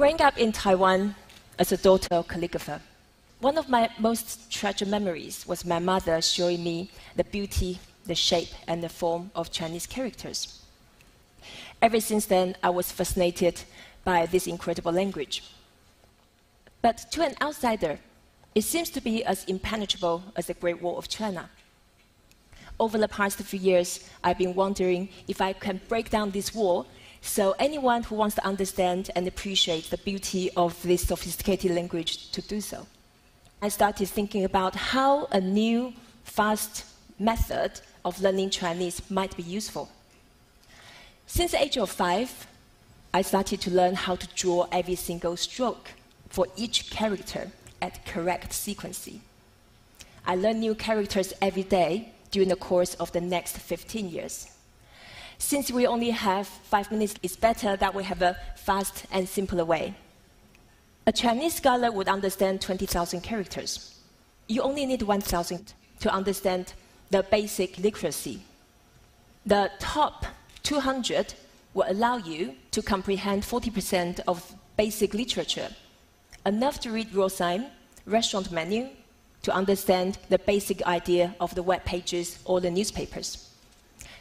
Growing up in Taiwan as a daughter of calligrapher, one of my most treasured memories was my mother showing me the beauty, the shape, and the form of Chinese characters. Ever since then, I was fascinated by this incredible language. But to an outsider, it seems to be as impenetrable as the Great Wall of China. Over the past few years, I've been wondering if I can break down this wall so anyone who wants to understand and appreciate the beauty of this sophisticated language to do so. I started thinking about how a new, fast method of learning Chinese might be useful. Since the age of 5, I started to learn how to draw every single stroke for each character at correct sequence. I learn new characters every day during the course of the next 15 years. Since we only have 5 minutes, it's better that we have a fast and simpler way. A Chinese scholar would understand 20,000 characters. You only need 1,000 to understand the basic literacy. The top 200 will allow you to comprehend 40% of basic literature, enough to read road sign, restaurant menu, to understand the basic idea of the web pages or the newspapers.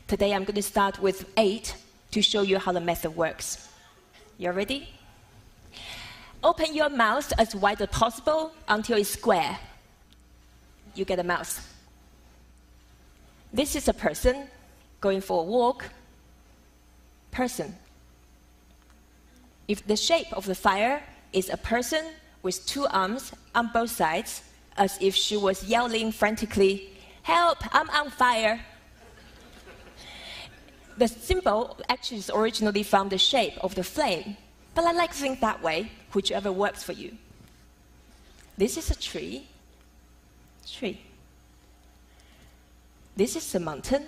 Today I'm going to start with 8 to show you how the method works. You ready? Open your mouth as wide as possible until it's square. You get a mouse. This is a person going for a walk. Person. If the shape of the fire is a person with 2 arms on both sides, as if she was yelling frantically, "Help, I'm on fire." The symbol actually is originally from the shape of the flame, but I like to think that way, whichever works for you. This is a tree. Tree. This is a mountain.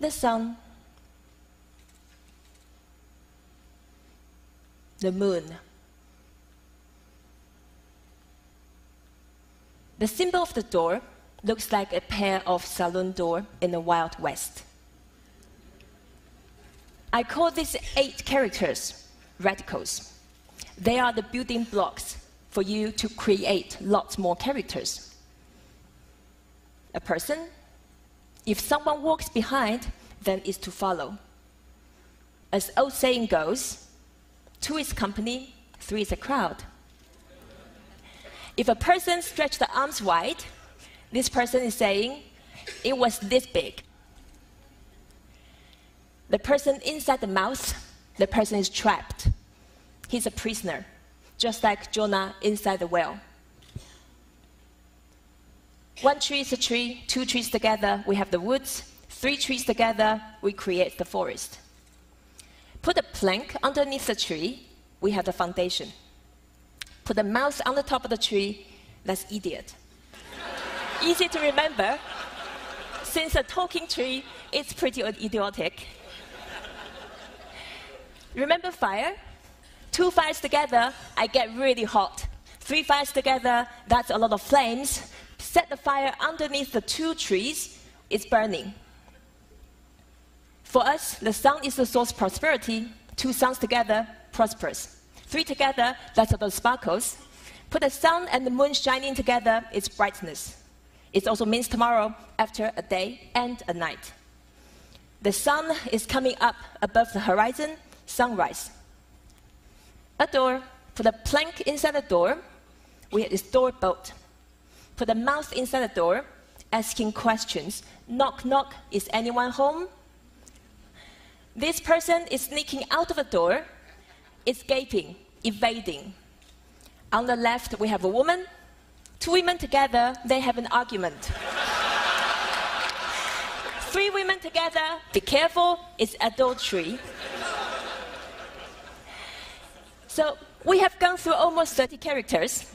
The sun. The moon. The symbol of the door looks like a pair of saloon doors in the Wild West. I call these 8 characters radicals. They are the building blocks for you to create lots more characters. A person, if someone walks behind, then it's to follow. As old saying goes, 2 is company, 3 is a crowd. If a person stretches the arms wide, this person is saying, it was this big. The person inside the mouth, the person is trapped. He's a prisoner, just like Jonah inside the whale. 1 tree is a tree, 2 trees together, we have the woods. 3 trees together, we create the forest. Put a plank underneath the tree, we have the foundation. Put a mouse on the top of the tree, that's idiot. Easy to remember. Since a talking tree, it's pretty idiotic. Remember fire? 2 fires together, I get really hot. 3 fires together, that's a lot of flames. Set the fire underneath the 2 trees, it's burning. For us, the sun is the source of prosperity. 2 suns together, prosperous. 3 together, that's a lot of sparkles. Put the sun and the moon shining together, it's brightness. It also means tomorrow, after a day and a night. The sun is coming up above the horizon, sunrise. A door, put a plank inside the door, we have this door bolt. Put a mouse inside the door, asking questions. Knock, knock, is anyone home? This person is sneaking out of the door, escaping, evading. On the left, we have a woman. 2 women together, they have an argument. 3 women together, be careful, it's adultery. So we have gone through almost 30 characters.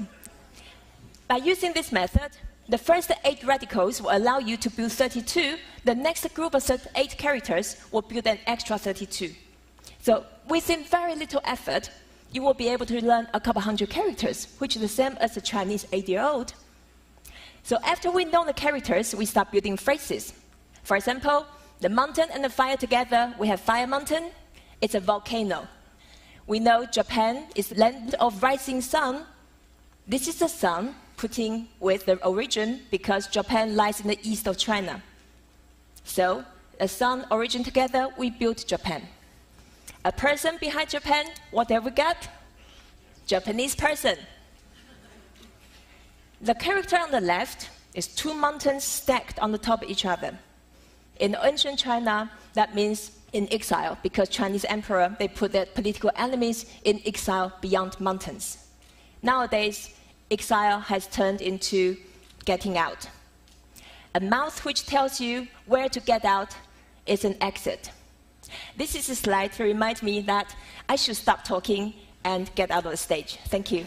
By using this method, the first 8 radicals will allow you to build 32. The next group of 8 characters will build an extra 32. So within very little effort, you will be able to learn a couple hundred characters, which is the same as a Chinese 8-year-old. So after we know the characters, we start building phrases. For example, the mountain and the fire together, we have fire mountain, It's a volcano. We know Japan is the land of rising sun. This is the sun putting with the origin because Japan lies in the east of China. So, the sun, origin together, we built Japan. A person behind Japan, what have we got? Japanese person. The character on the left is two mountains stacked on the top of each other. In ancient China, that means in exile, because Chinese emperor, they put their political enemies in exile beyond mountains. Nowadays, exile has turned into getting out. A mouth which tells you where to get out is an exit. This is a slide to remind me that I should stop talking and get out of the stage. Thank you.